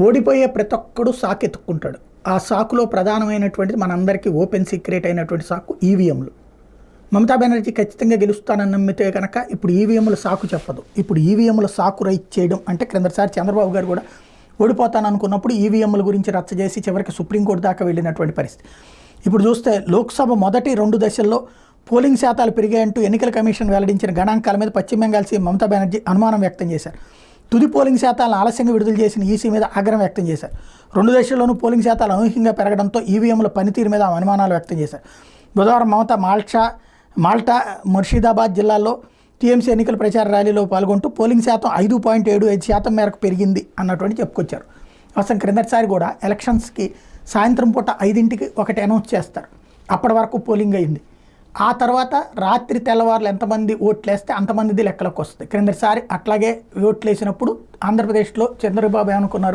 ఓడిపోయే ప్రతి ఒక్కడు సాకు ఎత్తుక్కుంటాడు. ఆ సాకులో ప్రధానమైనటువంటిది మనందరికీ ఓపెన్ సీక్రెట్ అయినటువంటి సాకు ఈవీఎంలు. మమతా బెనర్జీ ఖచ్చితంగా గెలుస్తానని నమ్మితే కనుక ఇప్పుడు ఈవీఎంల సాకు చెప్పదు. ఇప్పుడు ఈవీఎంల సాకు రైట్ చేయడం అంటే క్రిందసారి చంద్రబాబు గారు కూడా ఓడిపోతాను అనుకున్నప్పుడు ఈవీఎంల గురించి రచ్చ చేసి చివరికి సుప్రీంకోర్టు దాకా వెళ్ళినటువంటి పరిస్థితి. ఇప్పుడు చూస్తే లోక్సభ మొదటి 2 దశల్లో పోలింగ్ శాతాలు పెరిగాయంటూ ఎన్నికల కమిషన్ వెల్లడించిన గణాంకాల మీద పశ్చిమ బెంగాల్ సీఎం మమతా బెనర్జీ అనుమానం వ్యక్తం చేశారు. తుది పోలింగ్ శాతాలను ఆలస్యంగా విడుదల చేసిన ఈసీ మీద ఆగ్రహం వ్యక్తం చేశారు. 2 దశల్లోనూ పోలింగ్ శాతాలు అనూహ్యంగా పెరగడంతో ఈవీఎంల పనితీరు మీద అనుమానాలు వ్యక్తం చేశారు. బుధవారం మమతా మాల్టా ముర్షిదాబాద్ జిల్లాల్లో టీఎంసీ ఎన్నికల ప్రచార ర్యాలీలో పాల్గొంటూ పోలింగ్ శాతం 5.75% మేరకు పెరిగింది అన్నటువంటి చెప్పుకొచ్చారు. అసలు క్రిందటిసారి కూడా ఎలక్షన్స్కి సాయంత్రం పూట 5ంటికి ఒకటి అనౌన్స్ చేస్తారు. అప్పటి వరకు పోలింగ్ అయింది. ఆ తర్వాత రాత్రి తెల్లవారులు ఎంతమంది ఓట్లు వేస్తే అంతమందిది లెక్కలోకి వస్తుంది. క్రిందటిసారి అట్లాగే ఓట్లు వేసినప్పుడు ఆంధ్రప్రదేశ్లో చంద్రబాబు ఏమనుకున్నారు,